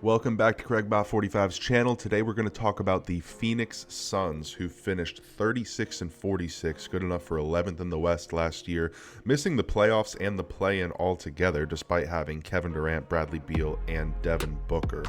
Welcome back to CraigBot45's channel. Today we're going to talk about the Phoenix Suns, who finished 36-46, good enough for 11th in the West last year, missing the playoffs and the play-in altogether despite having Kevin Durant, Bradley Beal, and Devin Booker.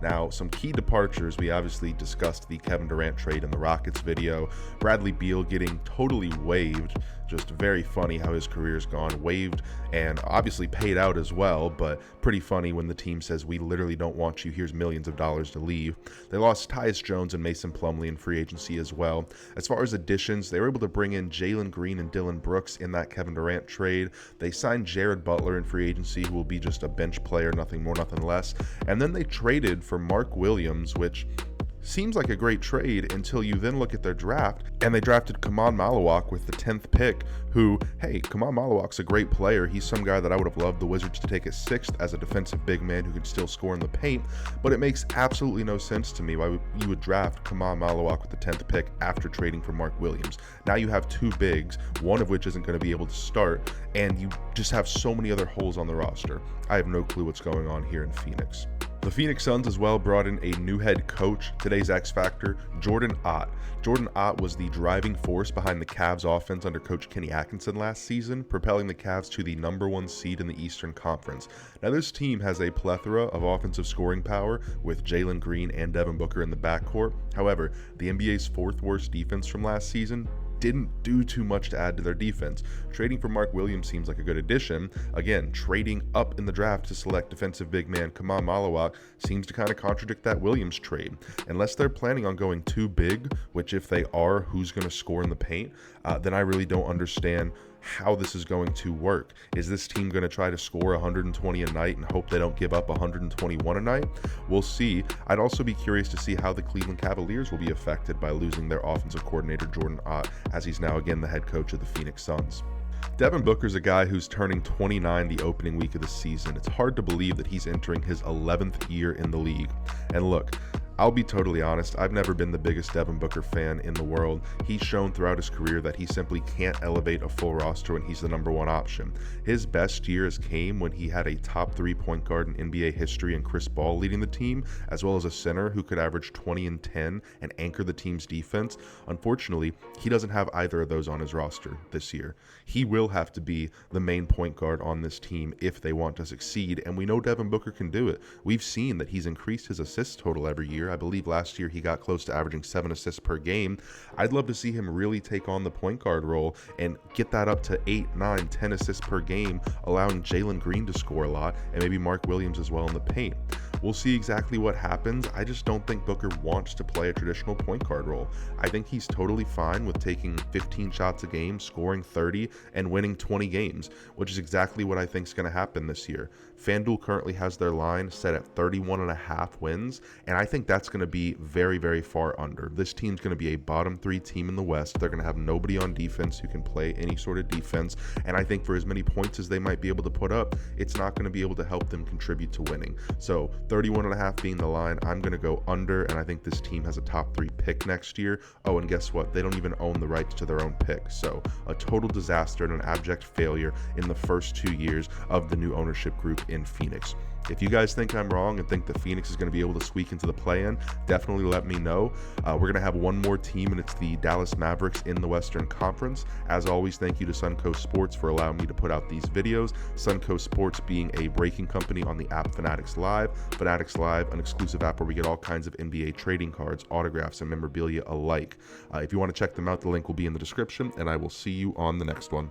Now, some key departures. We obviously discussed the Kevin Durant trade in the Rockets video. Bradley Beal getting totally waived. Just very funny how his career's gone. Waived and obviously paid out as well, but pretty funny when the team says, we literally don't want you, here's millions of dollars to leave. They lost Tyus Jones and Mason Plumlee in free agency as well. As far as additions, they were able to bring in Jalen Green and Dillon Brooks in that Kevin Durant trade. They signed Jared Butler in free agency, who will be just a bench player, nothing more, nothing less. And then they traded for Mark Williams, which seems like a great trade until you then look at their draft, and they drafted Kaman Malawak with the 10th pick, who, hey, Kaman Malawak's a great player. He's some guy that I would have loved the Wizards to take at 6th as a defensive big man who could still score in the paint, but it makes absolutely no sense to me why you would draft Kaman Malawak with the 10th pick after trading for Mark Williams. Now you have two bigs, one of which isn't going to be able to start, and you just have so many other holes on the roster. I have no clue what's going on here in Phoenix. The Phoenix Suns as well brought in a new head coach, today's X Factor, Jordan Ott. Jordan Ott was the driving force behind the Cavs offense under coach Kenny Atkinson last season, propelling the Cavs to the #1 seed in the Eastern Conference. Now this team has a plethora of offensive scoring power with Jalen Green and Devin Booker in the backcourt. However, the NBA's 4th worst defense from last season didn't do too much to add to their defense. Trading for Mark Williams seems like a good addition. Again, trading up in the draft to select defensive big man Kaman Malawak seems to kind of contradict that Williams trade. Unless they're planning on going too big, which if they are, who's going to score in the paint, then I really don't understand how this is going to work. Is this team going to try to score 120 a night and hope they don't give up 121 a night? We'll see. I'd also be curious to see how the Cleveland Cavaliers will be affected by losing their offensive coordinator Jordan Ott, as he's now again the head coach of the Phoenix Suns. Devin Booker's a guy who's turning 29 the opening week of the season. It's hard to believe that he's entering his 11th year in the league. And look, I'll be totally honest, I've never been the biggest Devin Booker fan in the world. He's shown throughout his career that he simply can't elevate a full roster when he's the #1 option. His best years came when he had a top 3 point guard in NBA history and Chris Paul leading the team, as well as a center who could average 20 and 10 and anchor the team's defense. Unfortunately, he doesn't have either of those on his roster this year. He will have to be the main point guard on this team if they want to succeed, and we know Devin Booker can do it. We've seen that he's increased his assist total every year. I believe last year he got close to averaging 7 assists per game. I'd love to see him really take on the point guard role and get that up to 8, 9, 10 assists per game, allowing Jalen Green to score a lot and maybe Mark Williams as well in the paint. We'll see exactly what happens. I just don't think Booker wants to play a traditional point guard role. I think he's totally fine with taking 15 shots a game, scoring 30, and winning 20 games, which is exactly what I think is going to happen this year. FanDuel currently has their line set at 31.5 wins, and I think that's going to be very, very far under. This team's going to be a bottom 3 team in the West. They're going to have nobody on defense who can play any sort of defense, and I think for as many points as they might be able to put up, it's not going to be able to help them contribute to winning. So 31.5 being the line, I'm going to go under, and I think this team has a top 3 pick next year. Oh, and guess what? They don't even own the rights to their own pick. So a total disaster and an abject failure in the first 2 years of the new ownership group in Phoenix. If you guys think I'm wrong and think that Phoenix is going to be able to squeak into the play-in, definitely let me know. We're going to have one more team, and it's the Dallas Mavericks in the Western Conference. As always, thank you to Suncoast Sports for allowing me to put out these videos. Suncoast Sports being a breaking company on the app Fanatics Live. Fanatics Live, an exclusive app where we get all kinds of NBA trading cards, autographs, and memorabilia alike. If you want to check them out, the link will be in the description, and I will see you on the next one.